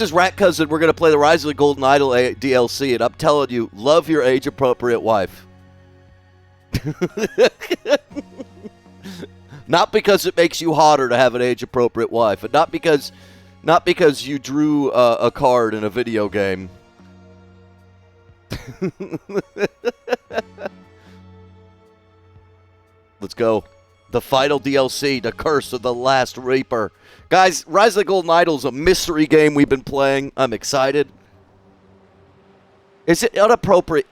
This is RatCousin. We're going to play the Rise of the Golden Idol DLC, and I'm telling you, love your age-appropriate wife. Not because it makes you hotter to have an age-appropriate wife, and not because you drew a card in a video game. Let's go. The final DLC, The Curse of the Last Reaper. Guys, Rise of the Golden Idol is a mystery game we've been playing. I'm excited. Is it unappropriate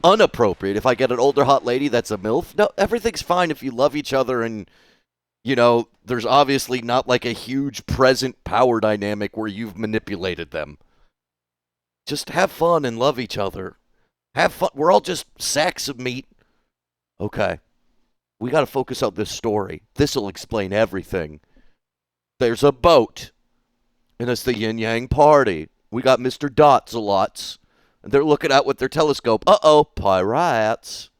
if I get an older hot lady that's a MILF? No, everything's fine if you love each other and, you know, there's obviously not like a huge present power dynamic where you've manipulated them. Just have fun and love each other. Have fun. We're all just sacks of meat. Okay. We got to focus on this story. This will explain everything. There's a boat, and it's the yin-yang party. We got Mr. Dots-a-lots, and they're looking out with their telescope. Uh-oh, pirates.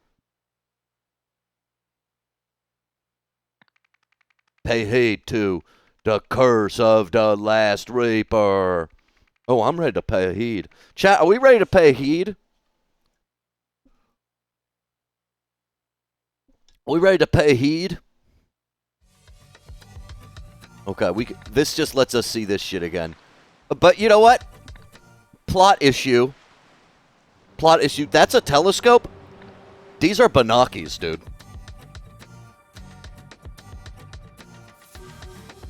Pay heed to the curse of the last reaper. Oh, I'm ready to pay heed. Chat, are we ready to pay heed? Are we ready to pay heed? Okay, this just lets us see this shit again. But you know what? Plot issue. Plot issue. That's a telescope? These are binockies, dude.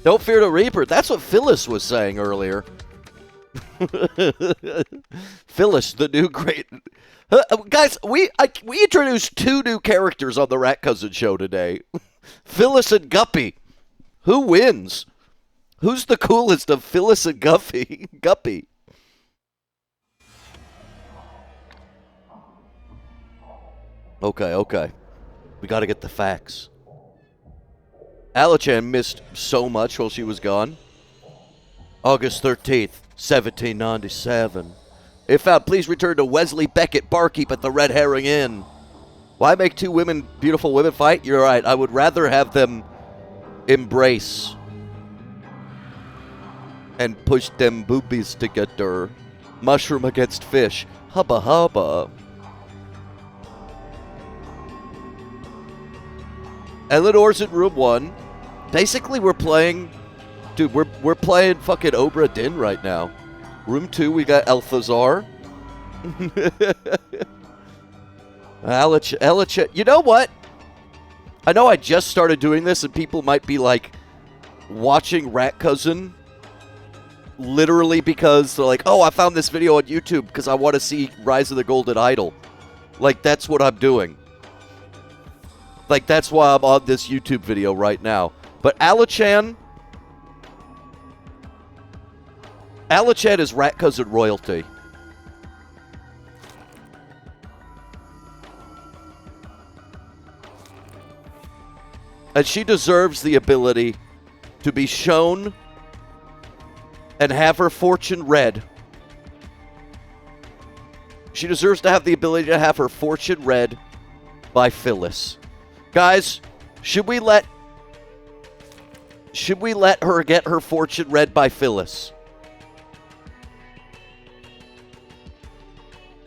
Don't fear the Reaper. That's what Phyllis was saying earlier. Phyllis, the new great... guys, we introduced 2 new characters on the RatCousin show today. Phyllis and Guppy. Who wins? Who's the coolest of Phyllis and Guppy? Okay. We got to get the facts. Alachan missed so much while she was gone. August 13th, 1797. If found, please return to Wesley Beckett, barkeep at the Red Herring Inn. Why make 2 beautiful women fight? You're right. I would rather have them embrace and push them boobies together. Mushroom against fish. Hubba hubba. Eleanor's in room 1. Basically, we're playing... Dude, we're playing fucking Obra Dinn right now. Room 2, we got Elthazar. Elich. You know what? I know I just started doing this, and people might be like watching RatCousin literally because they're like, oh, I found this video on YouTube because I want to see Rise of the Golden Idol. Like, that's what I'm doing. Like, that's why I'm on this YouTube video right now. But Alachan is RatCousin royalty. And she deserves the ability to be shown and have her fortune read. She deserves to have the ability to have her fortune read by Phyllis. Guys, should we let her get her fortune read by Phyllis?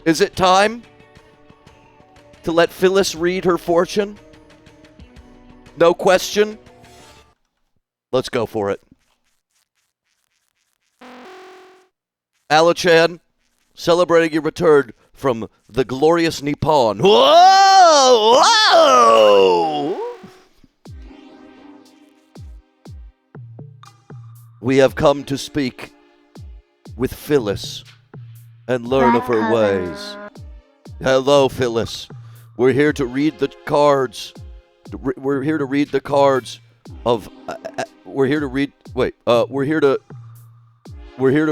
Is it time to let Phyllis read her fortune? No question. Let's go for it. Alachan, celebrating your return from the glorious Nippon. Whoa! Whoa! We have come to speak with Phyllis and learn of her ways. Hello, Phyllis. We're here to read the cards. We're here to read the cards of. We're here to read. Wait. We're here to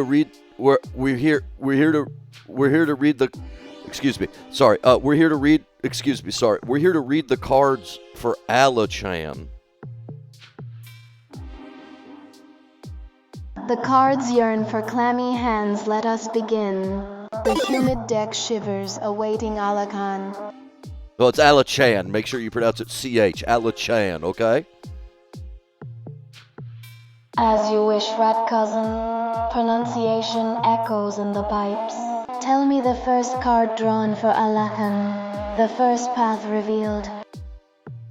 read. We're here to read the. Excuse me. Sorry. We're here to read. Excuse me. Sorry. We're here to read the cards for Alachan. The cards yearn for clammy hands. Let us begin. The humid deck shivers, awaiting Alachan. Well, it's Alachan. Make sure you pronounce it CH. Alachan, okay? As you wish, RatCousin. Pronunciation echoes in the pipes. Tell me the first card drawn for Alakan. The first path revealed.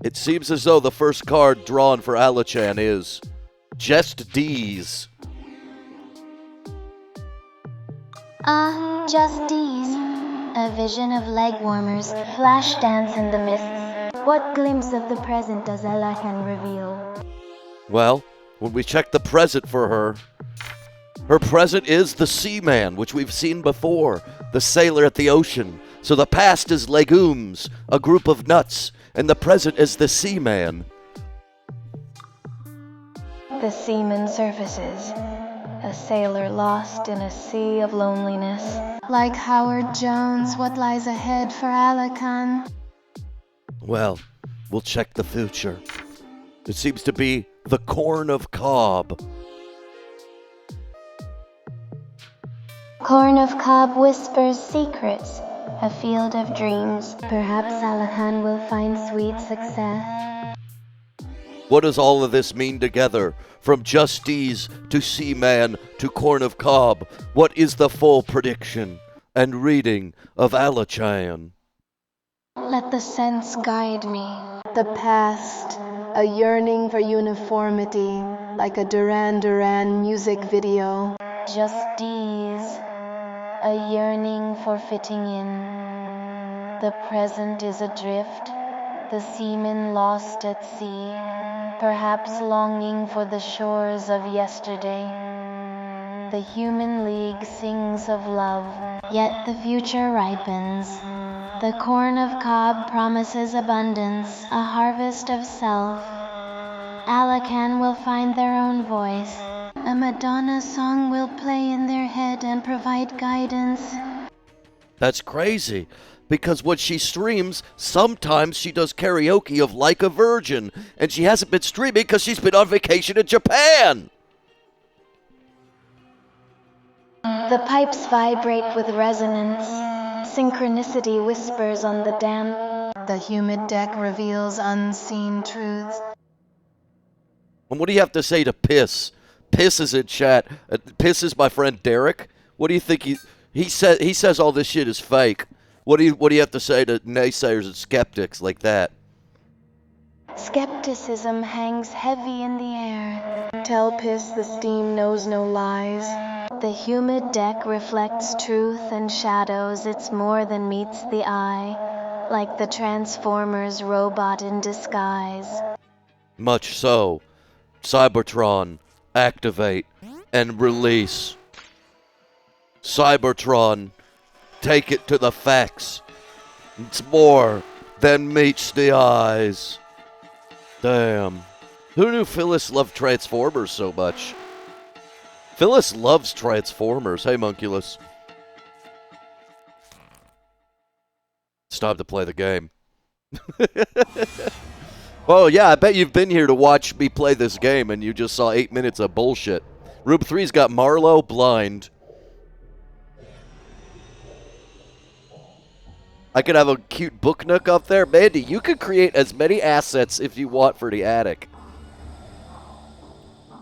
It seems as though the first card drawn for Alachan is Just D's. Just D's. A vision of leg warmers, flash dance in the mists. What glimpse of the present does Alakan reveal? Well, when we check the present for her, her present is the Seaman, which we've seen before, the sailor at the ocean. So the past is legumes, a group of nuts, and the present is the Seaman. The seaman surfaces, a sailor lost in a sea of loneliness. Like Howard Jones, what lies ahead for Alakan? Well, we'll check the future. It seems to be the corn of cob. Corn of cob whispers secrets, a field of dreams. Perhaps Alakan will find sweet success. What does all of this mean together? From Justice to Seaman to Corn of Cob, what is the full prediction and reading of Alachan? Let the sense guide me. The past, a yearning for uniformity, like a Duran Duran music video. Justice, a yearning for fitting in. The present is adrift, the seaman lost at sea, perhaps longing for the shores of yesterday. The human league sings of love, yet the future ripens. The corn of cob promises abundance, a harvest of self. Alakan will find their own voice. A Madonna song will play in their head and provide guidance. That's crazy, because when she streams, sometimes she does karaoke of Like a Virgin, and she hasn't been streaming because she's been on vacation in Japan. The pipes vibrate with resonance. Synchronicity whispers on the damp. The humid deck reveals unseen truths. And what do you have to say to Piss? Piss is in chat. Piss is my friend Derek. What do you think he says all this shit is fake? What do you have to say to naysayers and skeptics like that? Skepticism hangs heavy in the air. Tell Piss the steam knows no lies. The humid deck reflects truth and shadows. It's more than meets the eye, like the Transformers robot in disguise. Much so. Cybertron, activate and release. Cybertron, take it to the facts. It's more than meets the eyes. Damn. Who knew Phyllis loved Transformers so much? Phyllis loves Transformers. Hey, Monculus. It's time to play the game. Well, yeah, I bet you've been here to watch me play this game, and you just saw 8 minutes of bullshit. Rube 3's got Marlowe blind. I could have a cute book nook up there. Mandy, you could create as many assets if you want for the attic.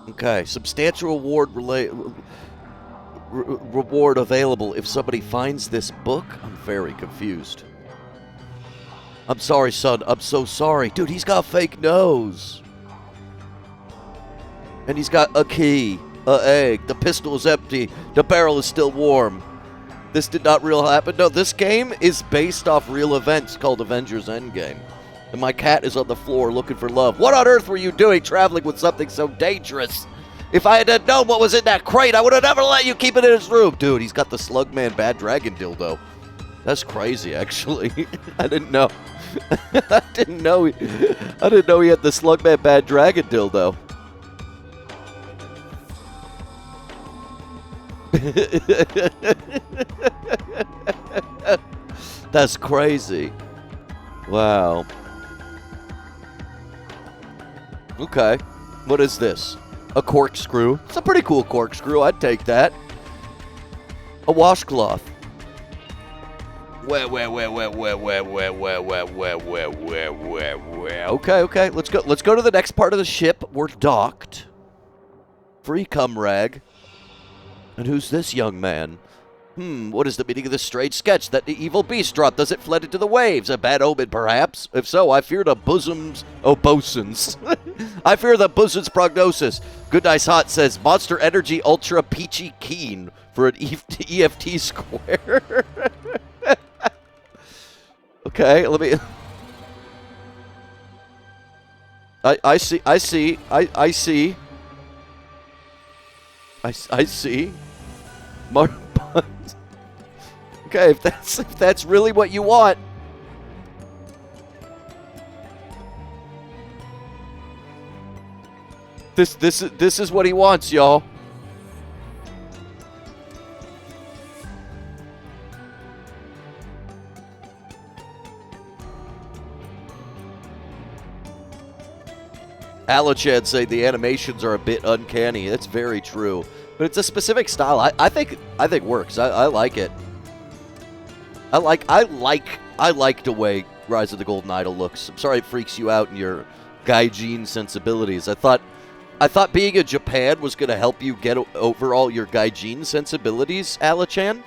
Okay, substantial reward available if somebody finds this book. I'm very confused. I'm sorry, son. I'm so sorry. Dude, he's got a fake nose. And he's got a key, a egg. The pistol is empty. The barrel is still warm. This did not really happen. No, this game is based off real events called Avengers Endgame. And my cat is on the floor looking for love. What on earth were you doing traveling with something so dangerous? If I had known what was in that crate, I would have never let you keep it in his room. Dude, he's got the Slugman Bad Dragon dildo. That's crazy, actually. I didn't know. I didn't know he had the Slugman Bad Dragon dildo. That's crazy. Wow. Okay. What is this? A corkscrew. It's a pretty cool corkscrew. I'd take that. A washcloth. Okay. Let's go to the next part of the ship. We're docked. Free cum rag. And who's this young man? What is the meaning of this strange sketch that the evil beast dropped as it fled into the waves? A bad omen, perhaps? If so, I fear the bosun's I fear the bosun's prognosis. Good Nice Hot says, Monster Energy Ultra Peachy Keen for an EFT square. Okay, let me... I see. I see. Okay, if that's really what you want. This is what he wants, y'all. Alachad say the animations are a bit uncanny. That's very true. But it's a specific style. I think works. I like it. I like the way Rise of the Golden Idol looks. I'm sorry it freaks you out in your gaijin sensibilities. I thought being in Japan was going to help you get over all your gaijin sensibilities, Alachan.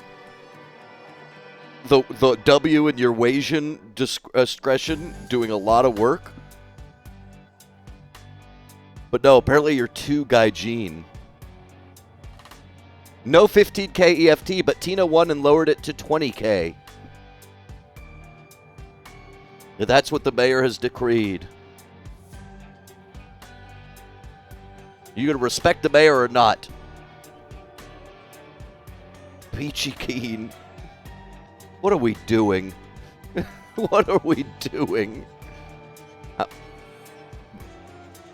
The W in your Wasian discretion doing a lot of work. But no, apparently you're too gaijin. No 15K EFT, but Tina won and lowered it to 20K. That's what the mayor has decreed. You gonna respect the mayor or not? Peachy Keen. What are we doing? What are we doing?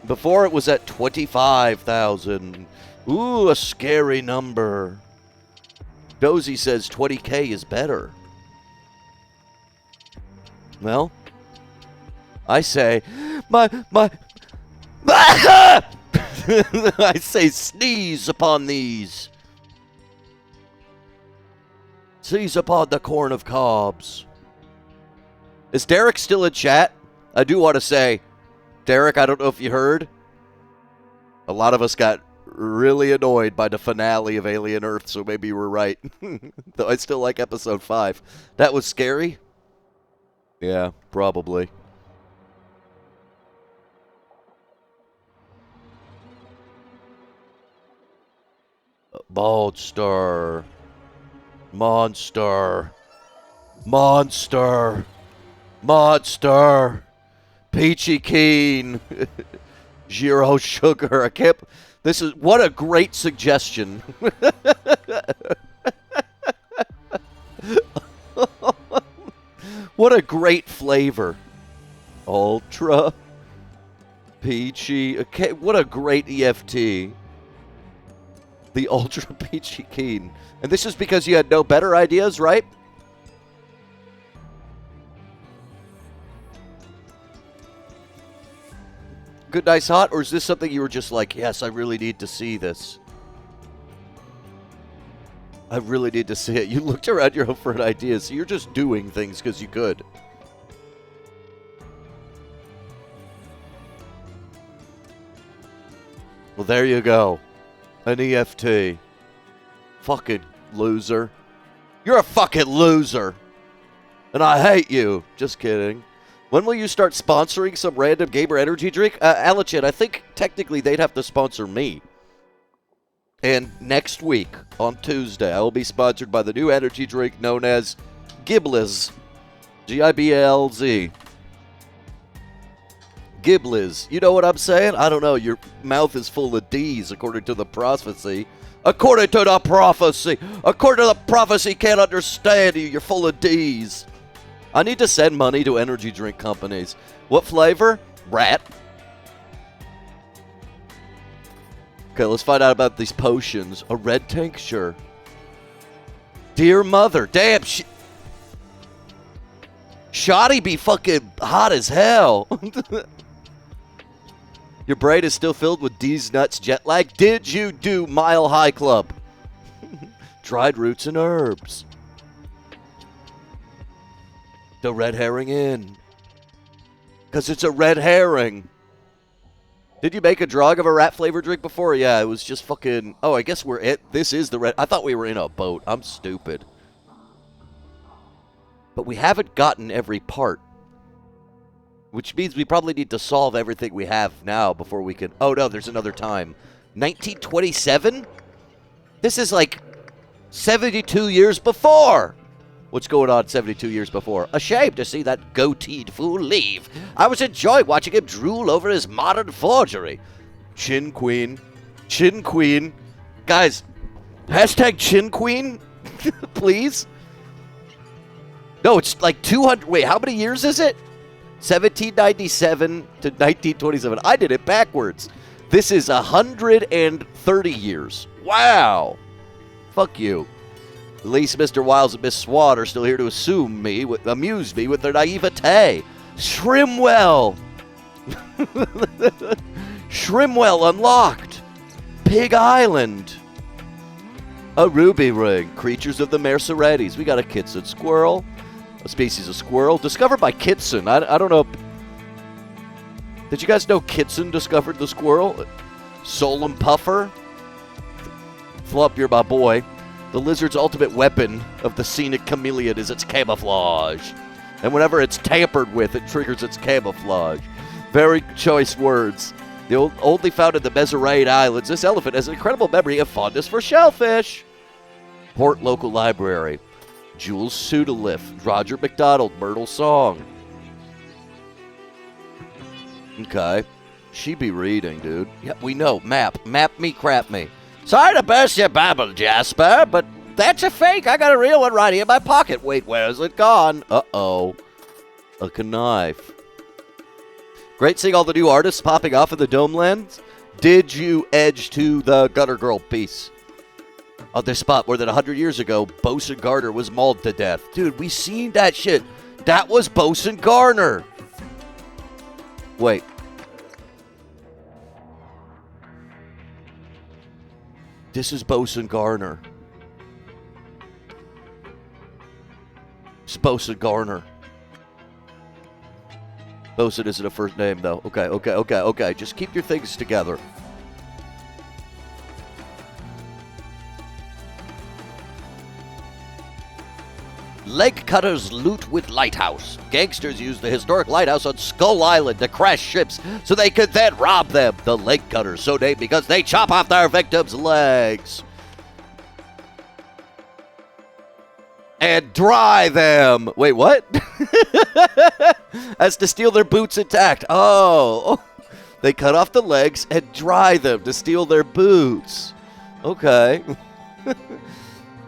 Before it was at 25,000. Ooh, a scary number. Dozy says 20K is better. Well, I say, I say sneeze upon these. Seize upon the corn of cobs. Is Derek still in chat? I do want to say, Derek, I don't know if you heard. A lot of us got really annoyed by the finale of Alien Earth, so maybe you were right. Though I still like episode 5. That was scary? Yeah, probably. Monster. Monster. Monster. Monster. Peachy Keen. Zero sugar. I can't... This is... What a great suggestion. What a great flavor. Ultra. Peachy. Okay, what a great EFT. The Ultra Peachy Keen. And this is because you had no better ideas, right? Good Nice Hot? Or is this something you were just like, yes, I really need to see this? I really need to see it. You looked around your home for an idea, so you're just doing things because you could. Well, there you go. An EFT. Fucking loser. You're a fucking loser. And I hate you. Just kidding. When will you start sponsoring some random gamer energy drink? Alachan, I think technically they'd have to sponsor me. And next week, on Tuesday, I will be sponsored by the new energy drink known as Giblz. Giblz. Giblz. You know what I'm saying? I don't know. Your mouth is full of D's, according to the prophecy. According to the prophecy. According to the prophecy, can't understand you. You're full of D's. I need to send money to energy drink companies. What flavor? Rat. Okay, let's find out about these potions. A red tincture. Dear mother. Damn. Shoddy be fucking hot as hell. Your brain is still filled with D's nuts jet lag. Did you do Mile High Club? Dried roots and herbs. The red herring in. Because it's a red herring. Did you make a drug of a rat flavored drink before? Yeah, it was just fucking. Oh, I guess we're it. This is the red. I thought we were in a boat. I'm stupid. But we haven't gotten every part, which means we probably need to solve everything we have now before we can. Oh no, there's another time. 1927. This is like 72 years before. What's going on 72 years before? Ashamed to see that goateed fool leave. I was enjoying watching him drool over his modern forgery. Chin Queen. Chin Queen. Guys, hashtag Chin Queen, please. No, it's like 200. Wait, how many years is it? 1797 to 1927. I did it backwards. This is 130 years. Wow. Fuck you. At least Mr. Wiles and Miss Swan are still here to amuse me with their naivete. Shrimwell. Shrimwell unlocked. Pig Island. A ruby ring. Creatures of the Merceretes. We got a Kitson squirrel. A species of squirrel. Discovered by Kitson. I don't know. Did you guys know Kitson discovered the squirrel? Solem Puffer. Flump, you're my boy. The lizard's ultimate weapon of the scenic chameleon is its camouflage. And whenever it's tampered with, it triggers its camouflage. Very choice words. Only found in the Meseraid Islands, this elephant has an incredible memory of fondness for shellfish. Port Local Library. Jules Pseudolift. Roger McDonald. Myrtle Song. Okay. She be reading, dude. Yeah, we know. Map. Map me, crap me. Sorry to burst your bubble, Jasper, but that's a fake. I got a real one right here in my pocket. Wait, where's it gone? Uh-oh. A knife. Great seeing all the new artists popping off in the Domelands. Did you edge to the Gutter Girl piece? On this spot, more than 100 years ago, Bosun Garner was mauled to death. Dude, we seen that shit. That was Bosun Garner. Wait. This is Bosun Garner. It's Bosun Garner. Bosun isn't a first name, though. Okay. Just keep your things together. Leg cutters loot with lighthouse. Gangsters use the historic lighthouse on Skull Island to crash ships so they could then rob them. The leg cutters, so named because they chop off their victims' legs and dry them. Wait, what? As to steal their boots intact. Oh, they cut off the legs and dry them to steal their boots. Okay.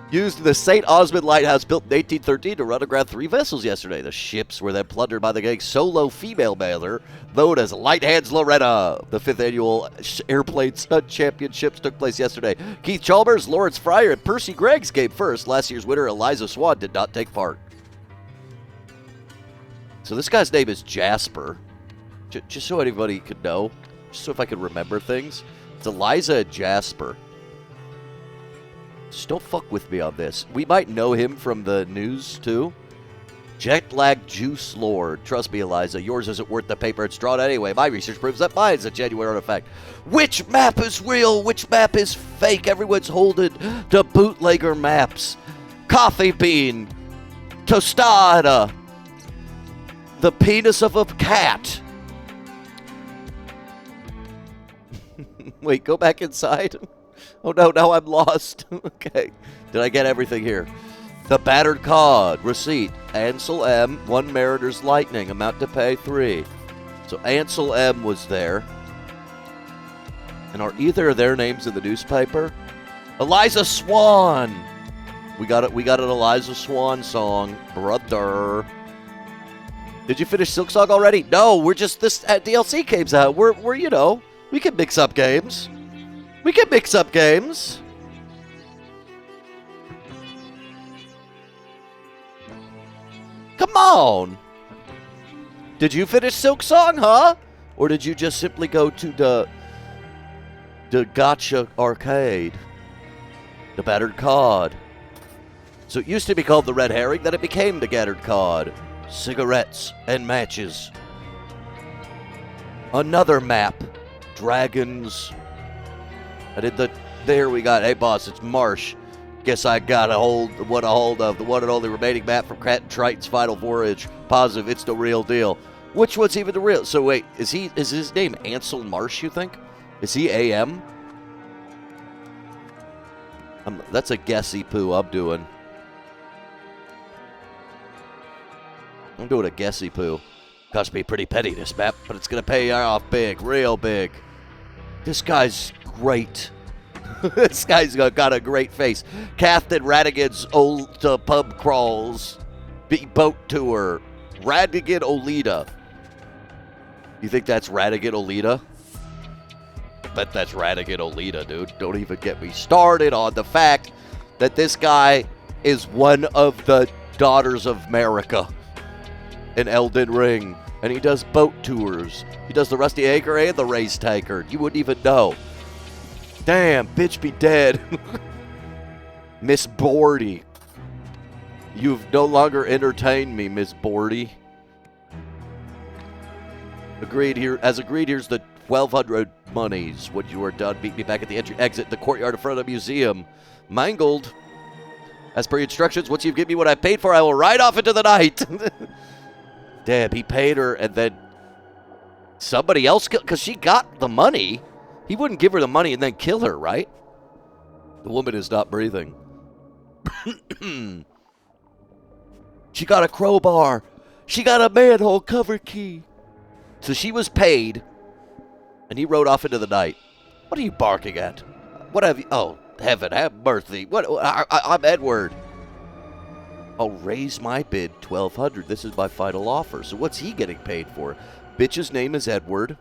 Used the St. Osmond Lighthouse built in 1813 to run aground 3 vessels yesterday. The ships were then plundered by the gang's solo female mailer, known as Light Hands Loretta. The 5th annual Airplane Stunt Championships took place yesterday. Keith Chalmers, Lawrence Fryer, and Percy Greggs came first. Last year's winner, Eliza Swan, did not take part. So this guy's name is Jasper. Just so anybody could know. Just so if I could remember things. It's Eliza and Jasper. Just don't fuck with me on this. We might know him from the news, too. Jetlag Juice Lord. Trust me, Eliza, yours isn't worth the paper it's drawn anyway. My research proves that mine's a genuine artifact. Which map is real? Which map is fake? Everyone's holding to bootlegger maps. Coffee bean. Tostada. The penis of a cat. Wait, go back inside. Oh no, now I'm lost. Okay. Did I get everything here? The battered cod. Receipt. Ansel M. 1 Mariner's Lightning. Amount to pay 3. So Ansel M. was there. And are either of their names in the newspaper? Eliza Swan. We got it. We got an Eliza Swan song. Brother. Did you finish Silksong already? No, we're just this DLC game's out. We're you know, we can mix up games. We can mix up games. Come on. Did you finish Silksong, huh? Or did you just simply go to the Gotcha Arcade? The Battered Cod. So it used to be called the Red Herring, then it became the Battered Cod. Cigarettes and matches. Another map. dragons. I did the... There we got... Hey, boss, it's Marsh. Guess I got a hold of the one and only remaining map from Captain Triton's final voyage. Positive, it's the real deal. Which one's even the real? So wait, is his name Ansel Marsh, you think? Is he AM? That's a guessy poo I'm doing. I'm doing a guessy poo. Cost me pretty petty, this map, but it's going to pay off big, real big. This guy's great. This guy's got a great face. Captain Radigan's old pub crawls. Boat tour. Radigan Olita. You think that's Radigan Olita? I bet that's Radigan Olita, dude. Don't even get me started on the fact that this guy is one of the Daughters of America in Elden Ring. And he does boat tours. He does the Rusty Anchor and the Race Tanker. You wouldn't even know. Damn, bitch be dead. Miss Bordy. You've no longer entertained me, Miss Bordy. Agreed here. As agreed, here's the 1,200 monies. When you are done, meet me back at the exit, the courtyard in front of the museum. Mangled. As per your instructions, once you've given me what I paid for, I will ride off into the night. Damn, he paid her and then somebody else, because she got the money. He wouldn't give her the money and then kill her, right? The woman is not breathing. She got a crowbar. She got a manhole cover key. So she was paid, and he rode off into the night. What are you barking at? What have you... Oh, heaven, have mercy. What? I'm Edward. I'll raise my bid 1,200. This is my final offer. So what's he getting paid for? Bitch's name is Edward.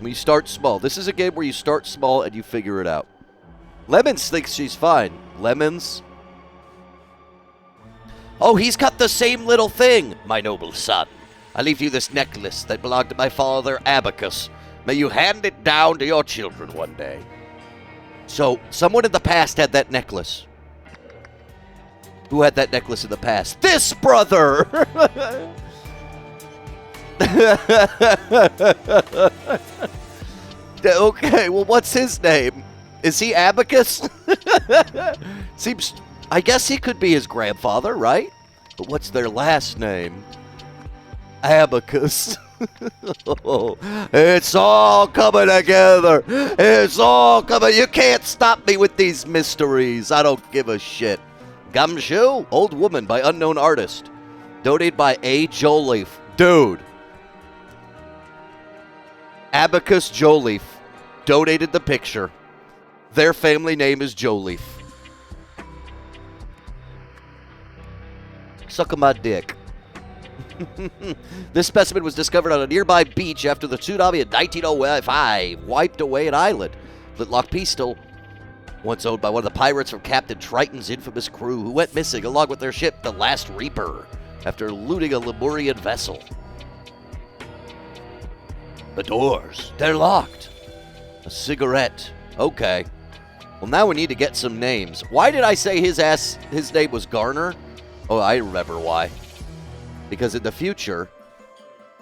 When you start small. This is a game where you start small and you figure it out. Lemons thinks she's fine. Lemons. Oh, he's got the same little thing. My noble son, I leave you this necklace that belonged to my father, Abacus. May you hand it down to your children one day. So, someone in the past had that necklace. Who had that necklace in the past? This brother! Okay, well, what's his name? Is he Abacus? Seems... I guess he could be his grandfather, right? But what's their last name? Abacus. It's all coming together. It's all coming. You can't stop me with these mysteries. I don't give a shit. Gumshoe? Old Woman by unknown artist. Donated by A. Joliffe. Dude. Abacus Joliffe donated the picture. Their family name is Joliffe. Suck on my dick. This specimen was discovered on a nearby beach after the tsunami in 1905 wiped away an island. Flintlock pistol, once owned by one of the pirates from Captain Triton's infamous crew, who went missing along with their ship, the Last Reaper, after looting a Lemurian vessel. The doors, they're locked. A cigarette. Okay. Well, now we need to get some names. Why did I say his name was Garner? Oh, I remember why. Because in the future,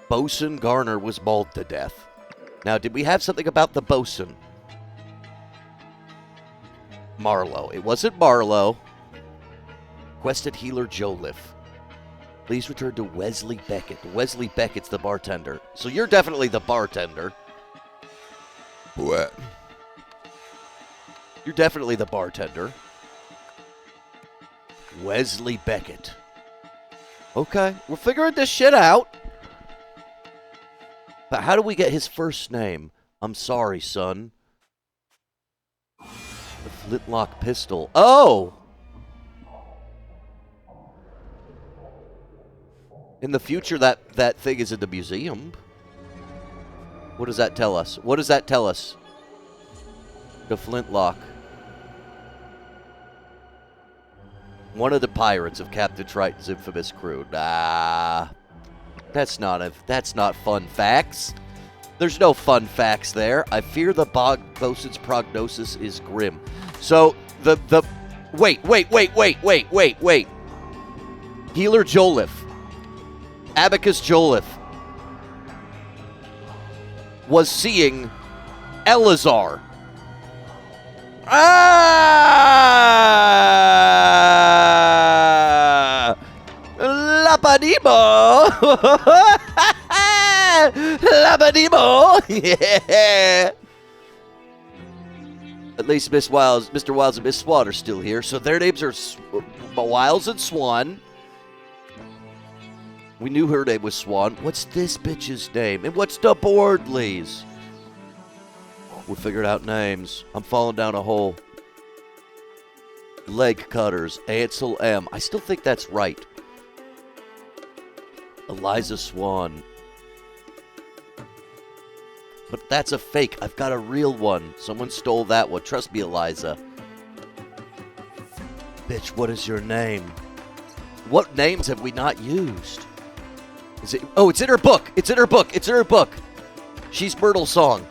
Bosun Garner was mauled to death. Now, did we have something about the bosun? Marlowe. It wasn't Marlowe. Quested healer Joliffe. Please return to Wesley Beckett. Wesley Beckett's the bartender. So you're definitely the bartender. What? You're definitely the bartender. Wesley Beckett. Okay, we're figuring this shit out. But how do we get his first name? I'm sorry, son. The flintlock pistol. Oh! In the future, that thing is in the museum. What does that tell us? What does that tell us? The flintlock. One of the pirates of Captain Triton's infamous crew. Nah. That's not fun facts. There's no fun facts there. I fear the bosun's prognosis is grim. So, wait. Healer Joliffe. Abacus Joliffe. was seeing Elazar. Ah! Lapadimo! Lapadimo! Yeah! At least Mr. Wiles and Miss Swan are still here. So their names are Wiles and Swan. We knew her name was Swan. What's this bitch's name? And what's the Boardley's? We figured out names. I'm falling down a hole. Leg cutters. Ansel M. I still think that's right. Eliza Swan. But that's a fake. I've got a real one. Someone stole that one. Trust me, Eliza. Bitch, what is your name? What names have we not used? Is it? Oh, it's in her book. It's in her book. It's in her book. She's Myrtle Song.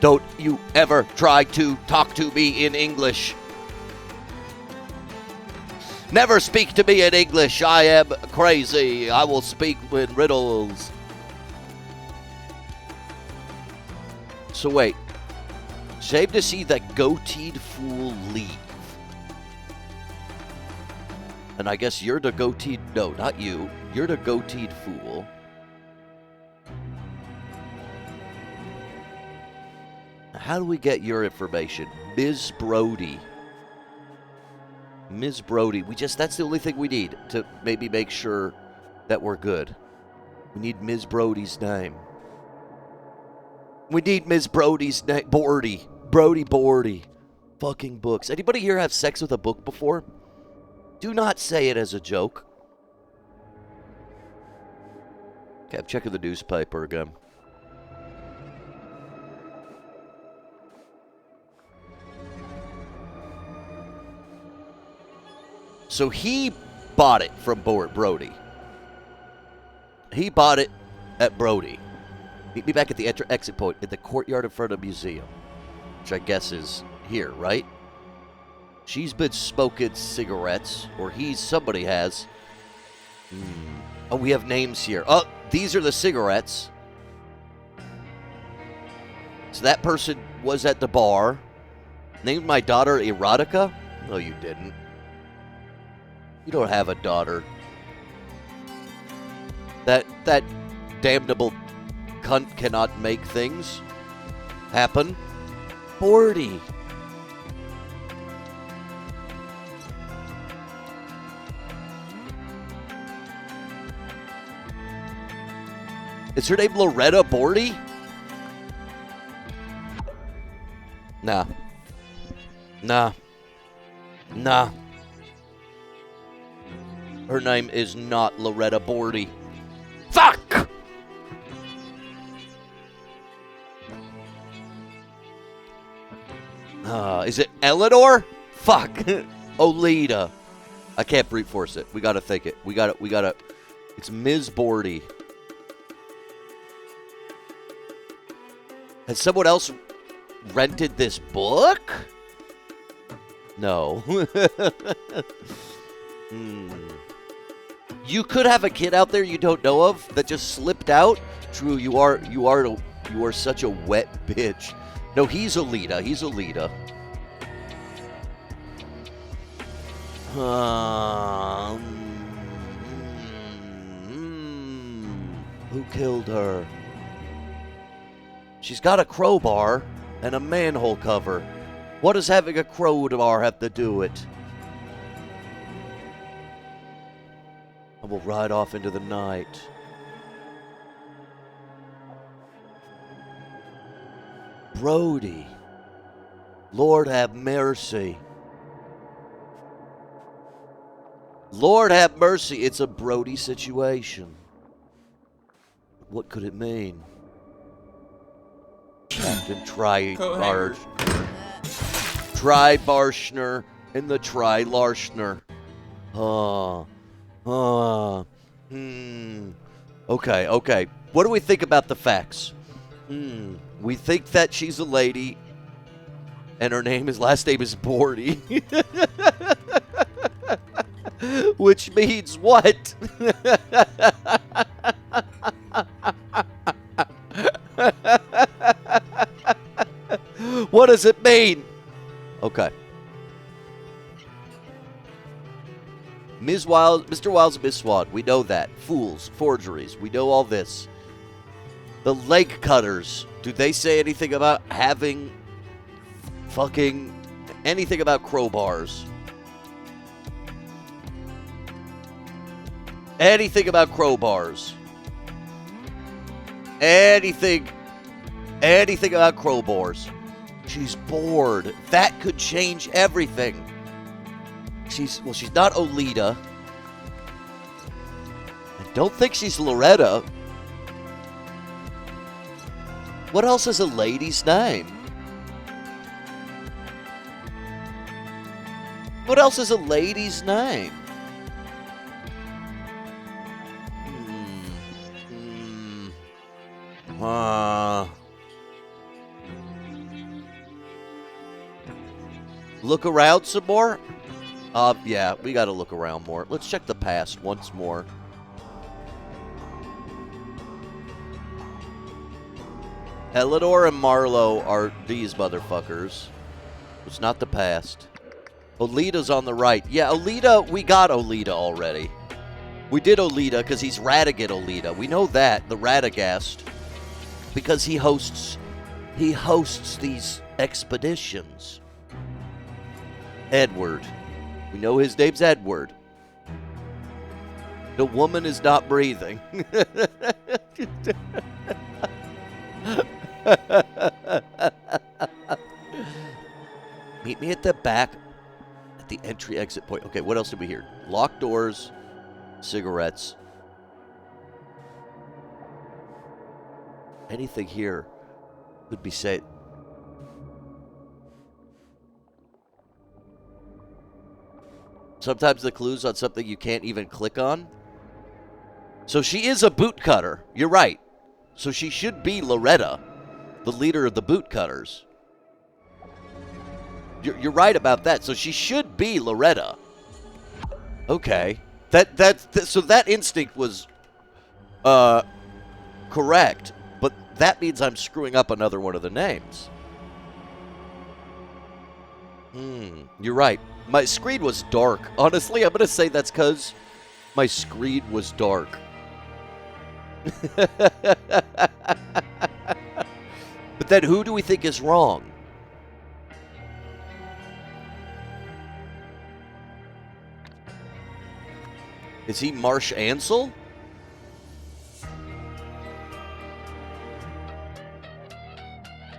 Don't you ever try to talk to me in English. Never speak to me in English. I am crazy. I will speak in riddles. So wait. Shame to see that goateed fool leave. And I guess you're the goateed... No, not you. You're the goateed fool. How do we get your information? Ms. Brody. Ms. Brody. That's the only thing we need to maybe make sure that we're good. We need Ms. Brody's name. We need Ms. Brody's name. Bordy. Bordy. Fucking books. Anybody here have sex with a book before? Do not say it as a joke. Okay, I'm checking the newspaper again. So he bought it from Brody. He bought it at Brody. Meet me back at the exit point in the courtyard in front of the museum. Which I guess is here, right? She's been smoking cigarettes. Or somebody has. Oh, we have names here. Oh, these are the cigarettes. So that person was at the bar. Named my daughter Erotica? No, you didn't. You don't have a daughter. That damnable cunt cannot make things happen. Bordy. Is her name Loretta Bordy? Nah. Her name is not Loretta Bordy. Fuck! Is it Eleanor? Fuck. Olita. I can't brute force it. We gotta think it. We gotta. It's Ms. Bordy. Has someone else rented this book? No. You could have a kid out there you don't know of that just slipped out. True, you are such a wet bitch. No, he's Alita. Who killed her? She's got a crowbar and a manhole cover. What does having a crowbar have to do with it? I will ride off into the night. Brody. Lord have mercy. Lord have mercy. It's a Brody situation. What could it mean? Captain Tri-Barshner and the Tri-Larshner. Okay. What do we think about the facts? We think that she's a lady, and her last name is Bordy. Which means what? What does it mean? Okay. Mr. Wiles and Miss Swan, we know that. Fools, forgeries, we know all this. The leg cutters, do they say anything about having fucking anything about crowbars? Anything about crowbars? Anything about crowbars? She's bored. That could change everything. She's not Olita. I don't think she's Loretta. What else is a lady's name? What else is a lady's name? Look around some more? Yeah, we gotta look around more. Let's check the past once more. Eleanor and Marlowe are these motherfuckers. It's not the past. Olita's on the right. Yeah, Olita, we got Olita already. We did Olita because he's Radigan Olita. We know that, the Radagast. Because he hosts these expeditions. Edward. We know his name's Edward. The woman is not breathing. Meet me at the back at the entry exit point. Okay, what else did we hear? Locked doors, cigarettes. Anything here could be said. Sometimes the clues on something you can't even click on. So she is a boot cutter. You're right. So she should be Loretta, the leader of the boot cutters. You're right about that. So she should be Loretta. Okay. So that instinct was correct, but that means I'm screwing up another one of the names. You're right. My screen was dark. Honestly, I'm going to say that's because my screen was dark. But then who do we think is wrong? Is he Marsh Ansel?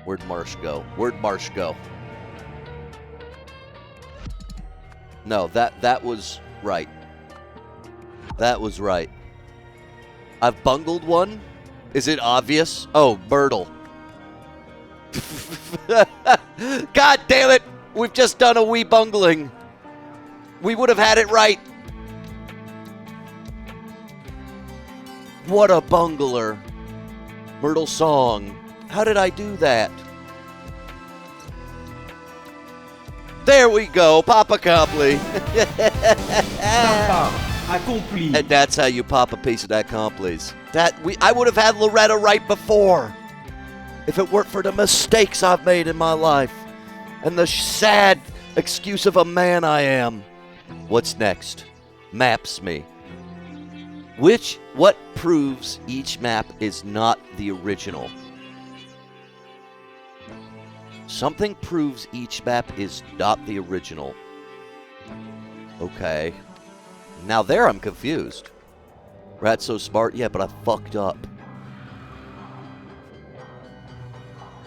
Where'd Marsh go? Where'd Marsh go? No, that was right. That was right. I've bungled one. Is it obvious? Oh, Myrtle. God damn it! We've just done a wee bungling. We would have had it right. What a bungler. Myrtle Song. How did I do that? There we go, Papa Copley. And that's how you pop a piece of that Compley's. I would have had Loretta right before, if it weren't for the mistakes I've made in my life and the sad excuse of a man I am. What's next? Maps me. What proves each map is not the original? Something proves each map is not the original. Okay. Now there I'm confused. Rat's so smart, yeah, but I fucked up.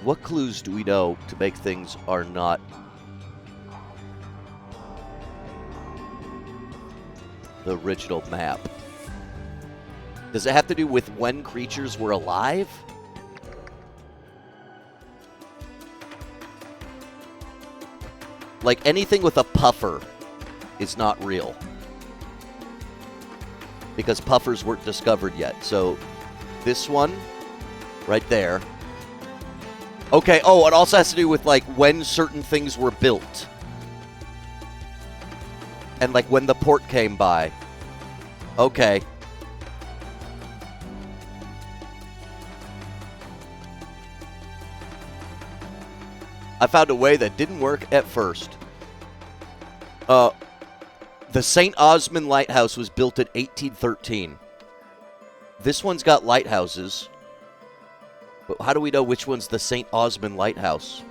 What clues do we know to make things are not the original map? Does it have to do with when creatures were alive? Like anything with a puffer is not real. Because puffers weren't discovered yet. So this one right there. Okay, oh, it also has to do with like when certain things were built. And like when the port came by. Okay. I found a way that didn't work at first. The St. Osmond Lighthouse was built in 1813. This one's got lighthouses. But how do we know which one's the St. Osmond Lighthouse?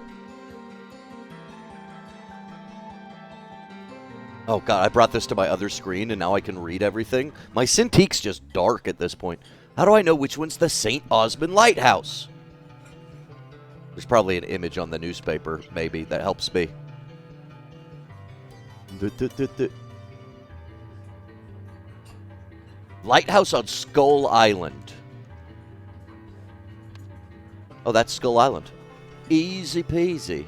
Oh, God, I brought this to my other screen, and now I can read everything. My Cintiq's just dark at this point. How do I know which one's the St. Osmond Lighthouse? There's probably an image on the newspaper, maybe, that helps me. Lighthouse on Skull Island. Oh, that's Skull Island. Easy peasy.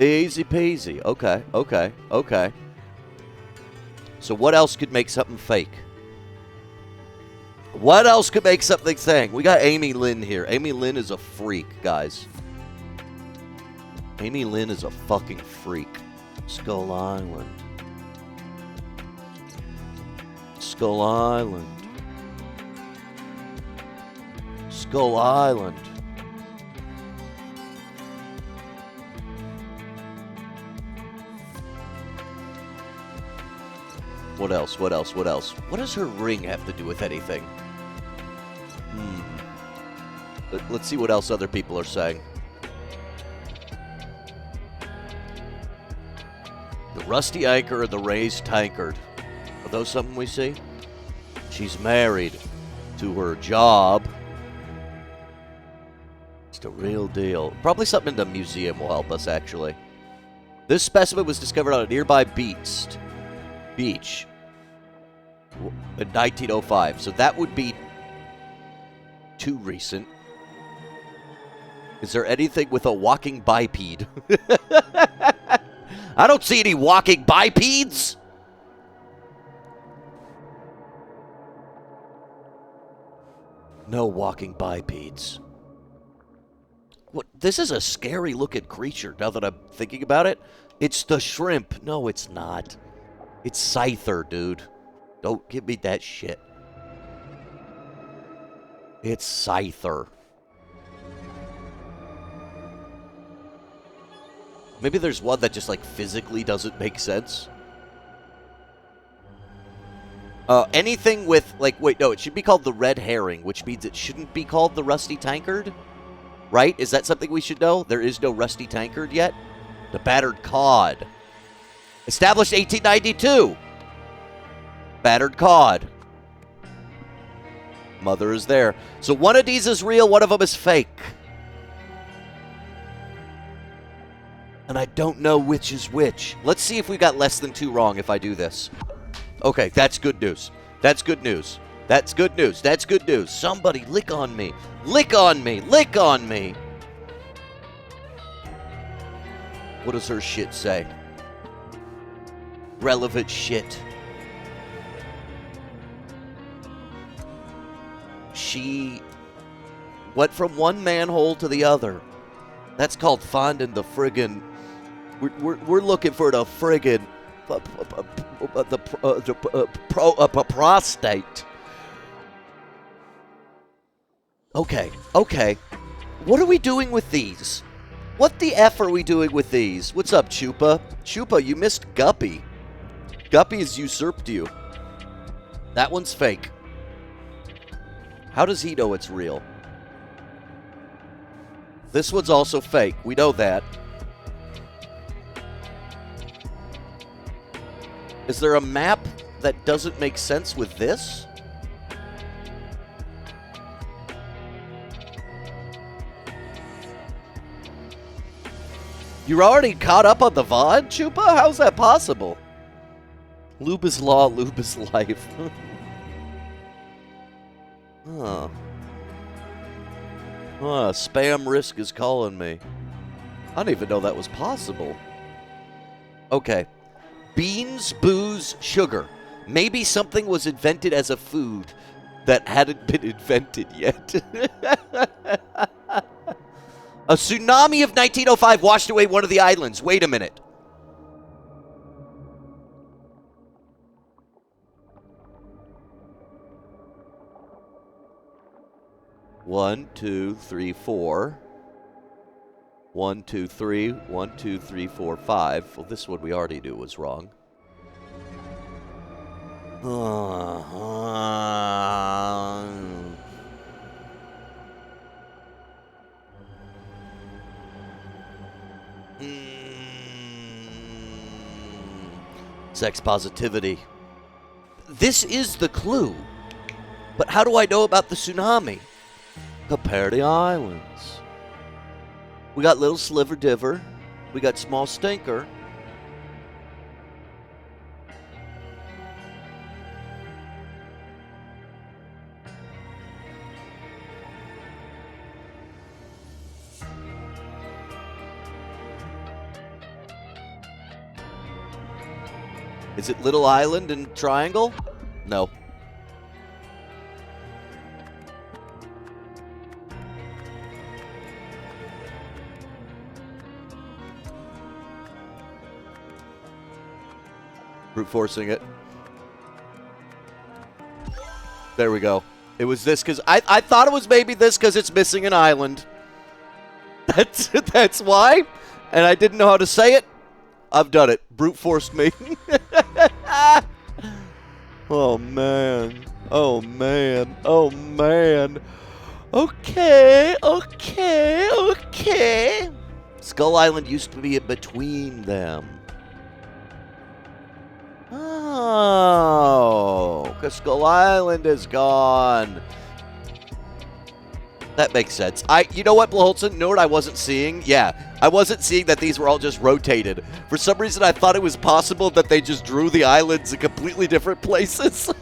Easy peasy. Okay, okay, okay. So what else could make something fake? What else could make something thing? We got Amy Lynn here. Amy Lynn is a freak, guys. Amy Lynn is a fucking freak. Skull Island. Skull Island. Skull Island. What else? What else? What else? What does her ring have to do with anything? Let's see what else other people are saying. The rusty anchor and the raised tankard. Are those something we see? She's married to her job. It's the real deal. Probably something in the museum will help us, actually. This specimen was discovered on a nearby beach in 1905. So that would be too recent. Is there anything with a walking biped? I don't see any walking bipeds. No walking bipeds. What? This is a scary looking creature now that I'm thinking about it. It's the shrimp. No, it's not. It's Scyther, dude. Don't give me that shit. It's Scyther. Maybe there's one that just, like, physically doesn't make sense. Anything with, like, wait, no, it should be called the red herring, which means it shouldn't be called the rusty tankard, right? Is that something we should know? There is no rusty tankard yet? The battered cod. Established 1892. Battered cod. Mother is there. So one of these is real, one of them is fake. And I don't know which is which. Let's see if we got less than 2 wrong if I do this. Okay, that's good news. That's good news. That's good news. That's good news. Somebody lick on me. Lick on me. Lick on me. What does her shit say? Relevant shit. She went from one manhole to the other. That's called finding the friggin'... We're looking for the friggin' prostate. Okay, okay. What are we doing with these? What the F are we doing with these? What's up, Chupa? Chupa, you missed Guppy. Guppy has usurped you. That one's fake. How does he know it's real? This one's also fake. We know that. Is there a map that doesn't make sense with this? You're already caught up on the VOD, Chupa? How's that possible? Lube is law, lube is life. Huh. Spam risk is calling me. I didn't even know that was possible. Okay. Beans, booze, sugar. Maybe something was invented as a food that hadn't been invented yet. A tsunami of 1905 washed away one of the islands. Wait a minute. 1, 2, 3, 4. 1, 2, 3. 1, 2, 3, 4, 5. Well, this one we already knew was wrong. Sex positivity. This is the clue. But how do I know about the tsunami? Compare the islands. We got Little Sliver Diver. We got Small Stinker. Is it Little Island and Triangle? No. Brute forcing it. There we go. It was this because I thought it was maybe this because it's missing an island. That's why. And I didn't know how to say it. I've done it. Brute forced me. Oh, man. Oh, man. Oh, man. Okay. Skull Island used to be in between them. Oh, because Skull Island is gone. That makes sense. You know what, Blaholtzen? You know what I wasn't seeing? Yeah, I wasn't seeing that these were all just rotated. For some reason, I thought it was possible that they just drew the islands in completely different places.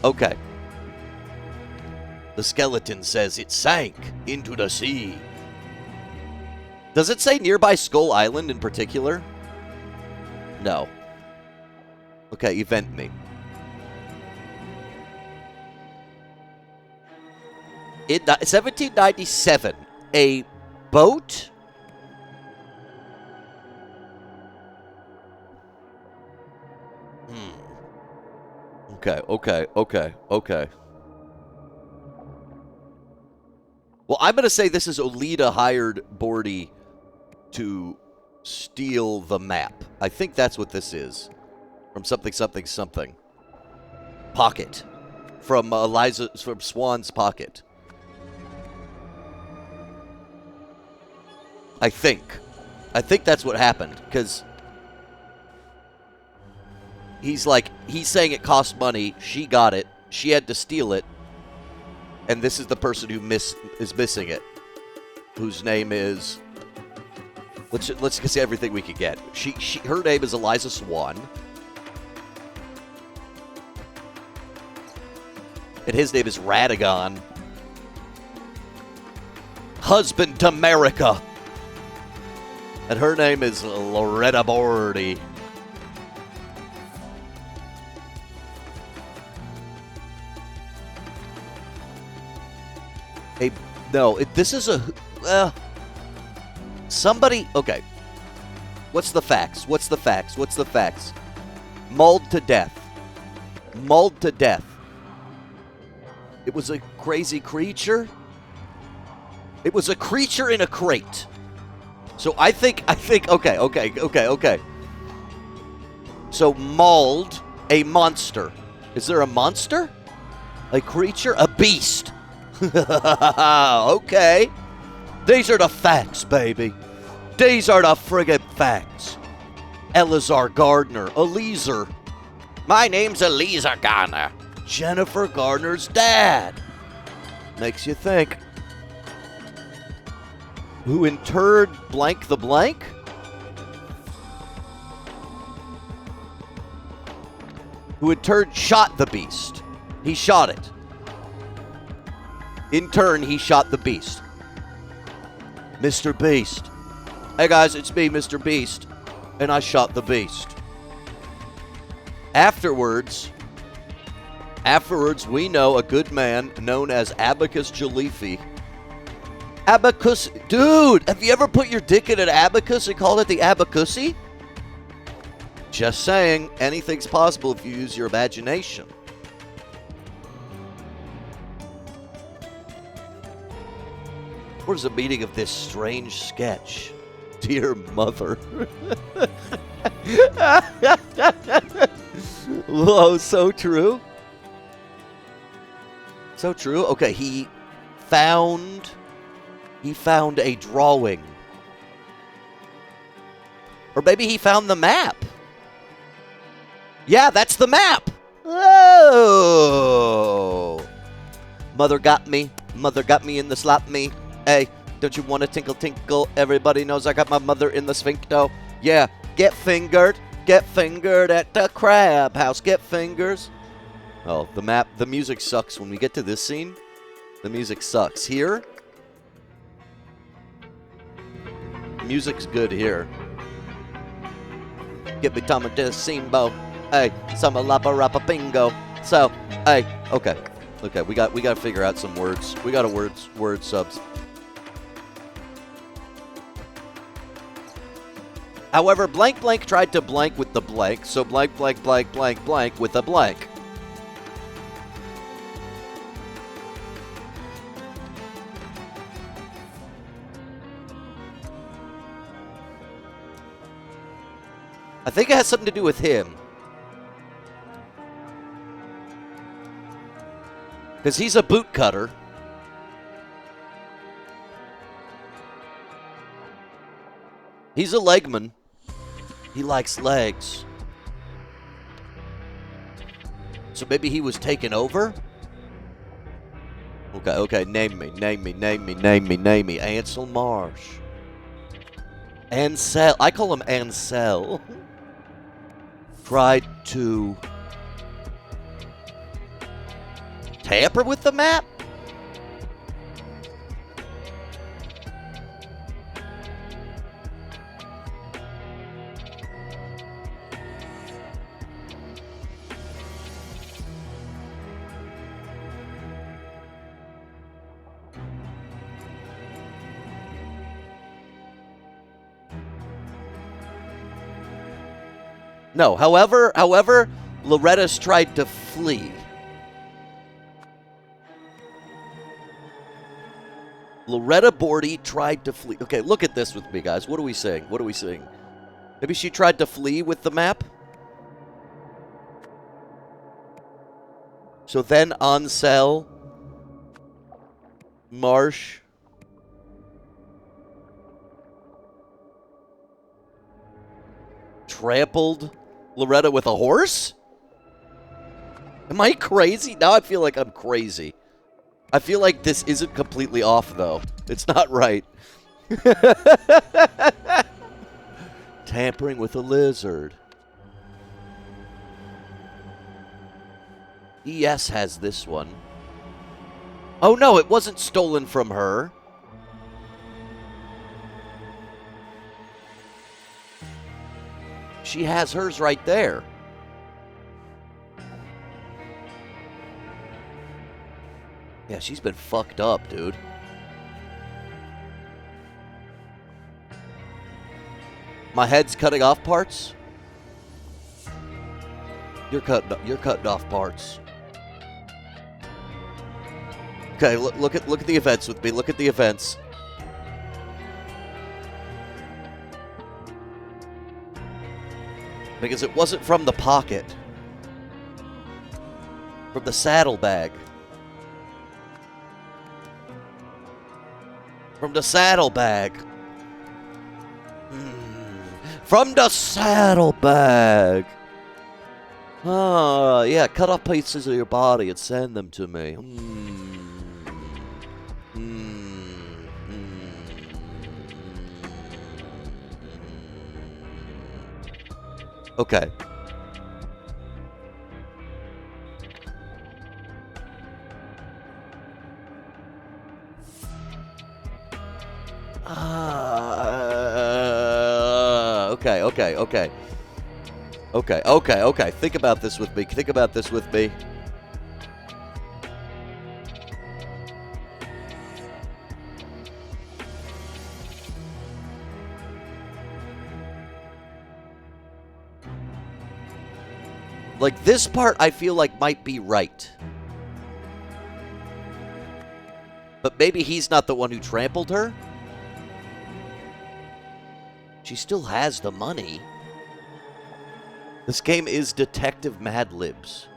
Okay. The skeleton says it sank into the sea. Does it say nearby Skull Island in particular? No. Okay, event me. In 1797, a boat Okay. Well, I'm going to say this is Olita hired Bordy to steal the map. I think that's what this is. From something. Pocket. From from Swan's pocket. I think that's what happened, because he's saying it cost money, she got it, she had to steal it, and this is the person who is missing it, whose name is, let's say everything we could get. Her name is Eliza Swan, and his name is Ratigan. Husband to America. And her name is Loretta Bordy. Hey, no, this is a... somebody... Okay. What's the facts? Mauled to death. It was a crazy creature? It was a creature in a crate. So I think, okay. So mauled, a monster. Is there a monster? A creature? A beast. Okay. These are the facts, baby. These are the friggin' facts. Elazar Gardner. Eliezer. My name's Eliezer Gardner. Jennifer Gardner's dad. Makes you think. Who interred blank the blank? Who interred shot the beast. He shot it. In turn, he shot the beast. Mr. Beast. Hey guys, it's me, Mr. Beast. And I shot the beast. Afterwards, we know a good man known as Abacus Jalifi. Abacus, dude, have you ever put your dick in an abacus and called it the abacussy? Just saying, anything's possible if you use your imagination. What is the meaning of this strange sketch? Dear mother. Whoa, so true. So true. Okay, he found a drawing. Or maybe he found the map. Yeah, that's the map. Oh. Mother got me in the slap me. Hey, don't you want to tinkle tinkle? Everybody knows I got my mother in the sphincter. Yeah, get fingered at the crab house. Get fingers. Oh, the music sucks when we get to this scene. The music sucks. Here, music's good here. Get me Tom de Simbo. Hey, summa lapa rapa bingo. So, hey, okay, we got to figure out some words. We got a word subs. However, blank blank tried to blank with the blank, so blank blank blank blank blank with a blank. I think it has something to do with him. Because he's a boot cutter. He's a legman. He likes legs. So maybe he was taken over? Okay, name me. Ansel Marsh. Ansel. I call him Ansel. Tried to tamper with the map? No, however, Loretta's tried to flee. Loretta Bordy tried to flee. Okay, look at this with me, guys. What are we saying? Maybe she tried to flee with the map? So then Ansel Marsh trampled Loretta with a horse? Am I crazy? Now I feel like I'm crazy. I feel like this isn't completely off, though. It's not right. Tampering with a lizard. ES has this one. Oh, no, it wasn't stolen from her. She has hers right there. Yeah, she's been fucked up, dude. My head's cutting off parts? You're cutting off parts. Okay, look at the events with me. Look at the events. Because it wasn't from the pocket. From the saddlebag. From the saddlebag. From the saddlebag. Oh, yeah, cut off pieces of your body and send them to me. Okay. Okay. Think about this with me. Like, this part I feel like might be right. But maybe he's not the one who trampled her? She still has the money. This game is Detective Mad Libs.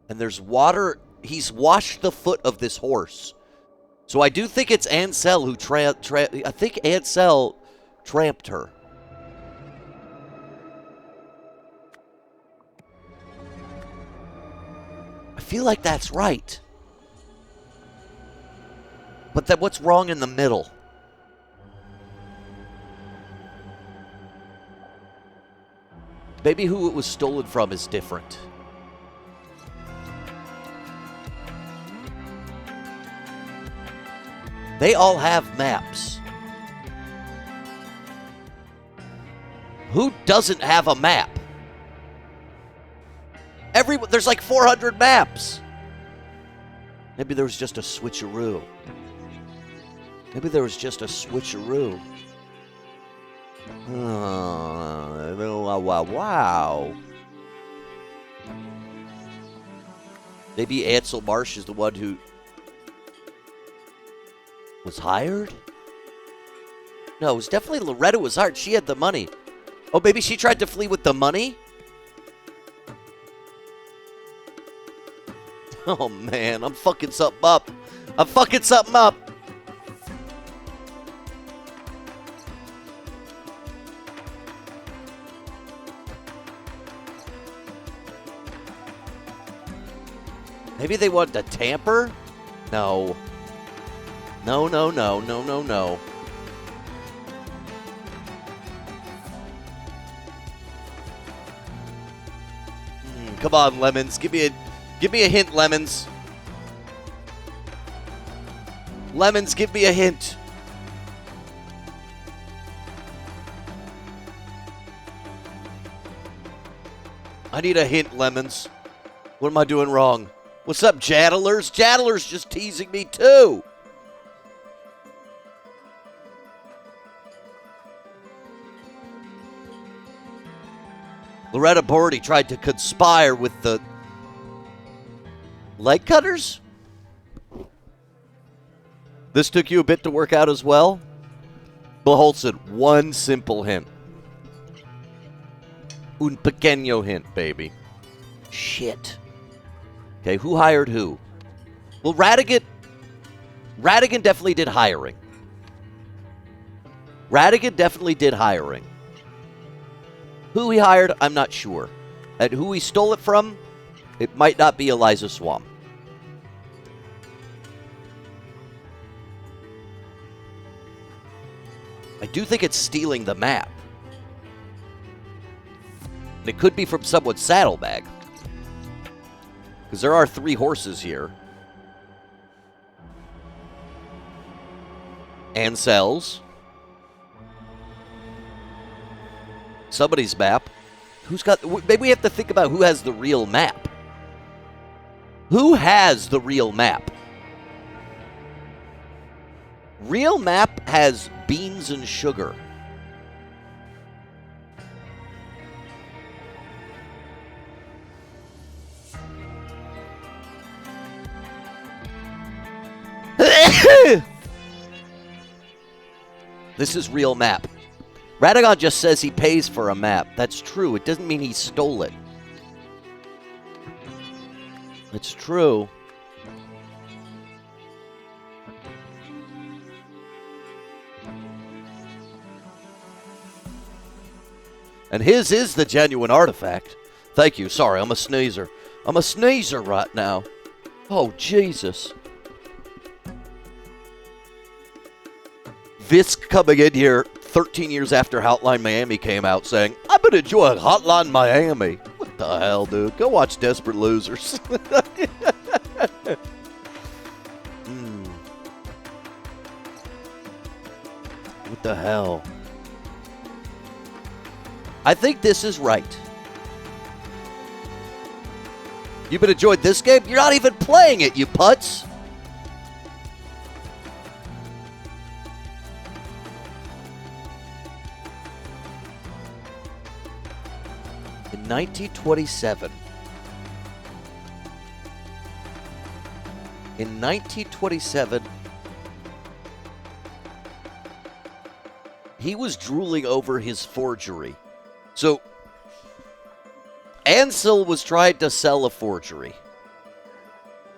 And there's water. He's washed the foot of this horse. So I do think it's Ansel who I think Ansel tramped her. I feel like that's right. But then what's wrong in the middle? Maybe who it was stolen from is different. They all have maps. Who doesn't have a map? There's like 400 maps. Maybe there was just a switcheroo. Maybe there was just a switcheroo. Wow. Maybe Ansel Marsh is the one who was hired? No, it was definitely Loretta was hired. She had the money. Oh, maybe she tried to flee with the money? Oh, man, I'm fucking something up. I'm fucking something up. Maybe they wanted to tamper? No. No. Come on, Lemons. Give me a hint, Lemons. Lemons, give me a hint. I need a hint, Lemons. What am I doing wrong? What's up, Jaddlers? Jaddler's just teasing me, too. Loretta Bordy tried to conspire with the leg cutters? This took you a bit to work out as well? Bill Holson, one simple hint. Un pequeño hint, baby. Shit. Okay, who hired who? Well, Radigan definitely did hiring. Radigan definitely did hiring. Who he hired, I'm not sure. And who he stole it from, it might not be Eliza Swam. I do think it's stealing the map. It could be from someone's saddlebag. Because there are 3 horses here. Ansel's. Somebody's map. Who's got... Maybe we have to think about who has the real map. Who has the real map? Real map has beans and sugar. This is real map. Radagon just says he pays for a map. That's true. It doesn't mean he stole it. It's true. And his is the genuine artifact. Thank you. Sorry, I'm a sneezer. I'm a sneezer right now. Oh, Jesus. Visk coming in here 13 years after Hotline Miami came out saying, I've been enjoying Hotline Miami. What the hell, dude? Go watch Desperate Losers. What the hell? I think this is right. You've been enjoying this game? You're not even playing it, you putz. In 1927. In 1927, he was drooling over his forgery. So, Ansel was trying to sell a forgery.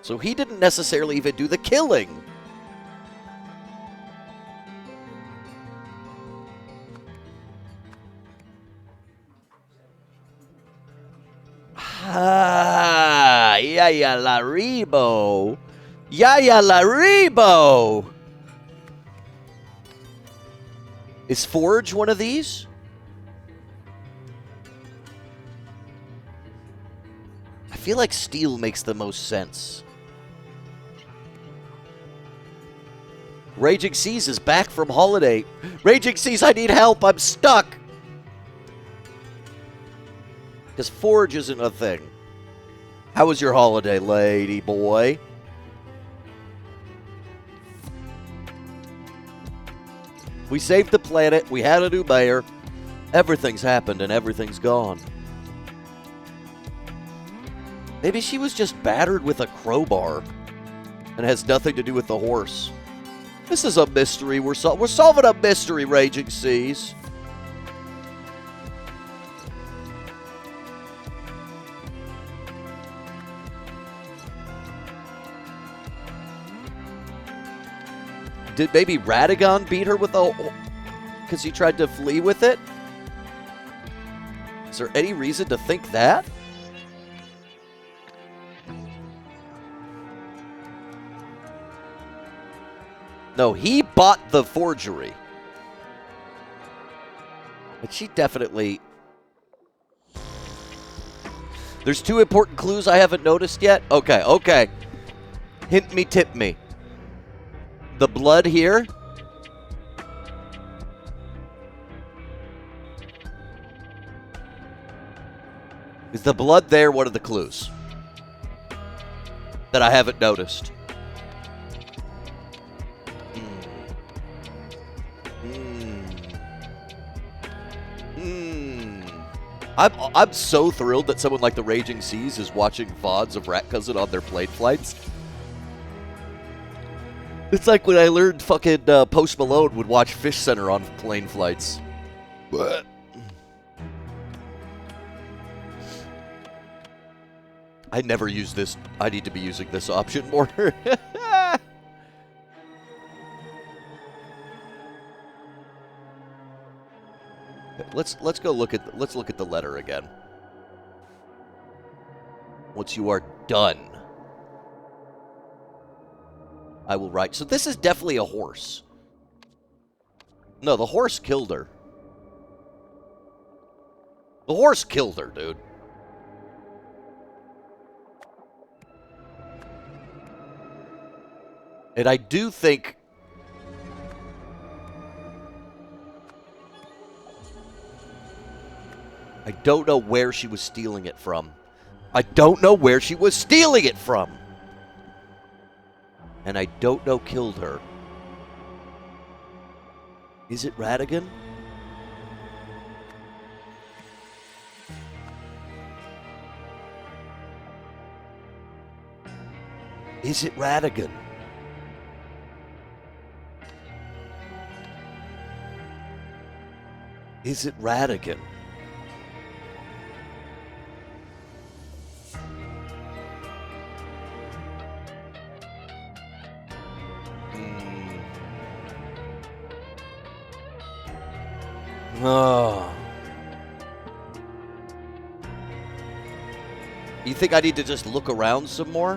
So he didn't necessarily even do the killing. Ah, Yaya Laribo. Yaya Laribo. Is Forge one of these? I feel like Steel makes the most sense. Raging Seas is back from holiday. Raging Seas, I need help. I'm stuck. Because Forge isn't a thing. How was your holiday, lady boy? We saved the planet. We had a new mayor. Everything's happened and everything's gone. Maybe she was just battered with a crowbar and has nothing to do with the horse. This is a mystery. We're solving a mystery, Raging Seas. Did maybe RatCousin beat her with a... because he tried to flee with it? Is there any reason to think that? No, he bought the forgery. But she definitely... There's two important clues I haven't noticed yet. Okay, okay. Hint me, tip me. The blood here. Is the blood there one of the clues that I haven't noticed? I'm so thrilled that someone like the Raging Seas is watching VODs of RatCousin on their plane flights. It's like when I learned fucking Post Malone would watch Fish Center on plane flights. What? I never use this. I need to be using this option more. Let's go look at let's look at the letter again. Once you are done, I will write. So this is definitely a horse. No, the horse killed her. The horse killed her, dude. And I do think... I don't know where she was stealing it from. I don't know where she was stealing it from. And I don't know killed her. Is it RatCousin? Is it RatCousin? Is it RatCousin? Oh. You think I need to just look around some more?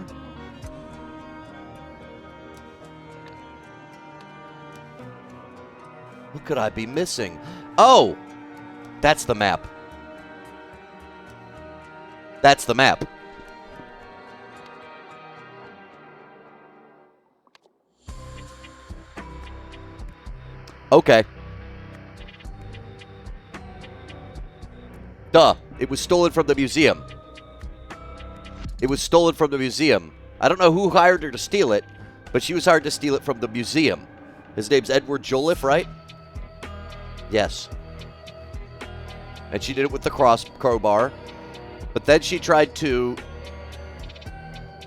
What could I be missing? Oh! That's the map. That's the map. Okay. Duh. It was stolen from the museum. It was stolen from the museum. I don't know who hired her to steal it, but she was hired to steal it from the museum. His name's Edward Joliffe, right? Yes. And she did it with the crowbar. But then she tried to...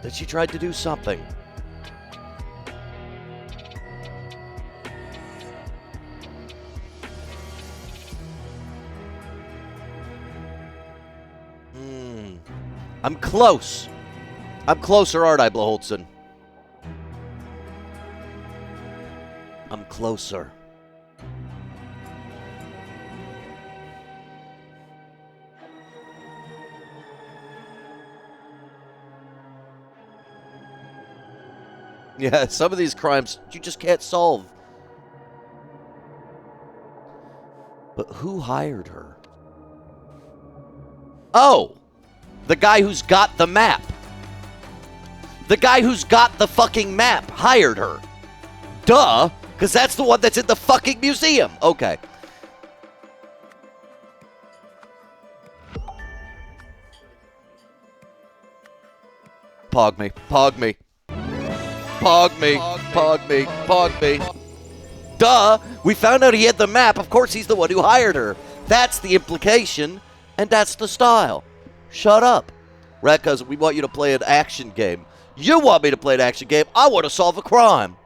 Then she tried to do something. I'm close. I'm closer, aren't I, Blaholtzen? I'm closer. Yeah, some of these crimes you just can't solve. But who hired her? Oh! The guy who's got the map. The guy who's got the fucking map hired her. Duh! Because that's the one that's in the fucking museum. Okay. Pog me. Pog me. Pog me. Pog me. Pog me. Duh! We found out he had the map. Of course he's the one who hired her. That's the implication, and that's the style. Shut up. RatCousin, we want you to play an action game. You want me to play an action game. I want to solve a crime.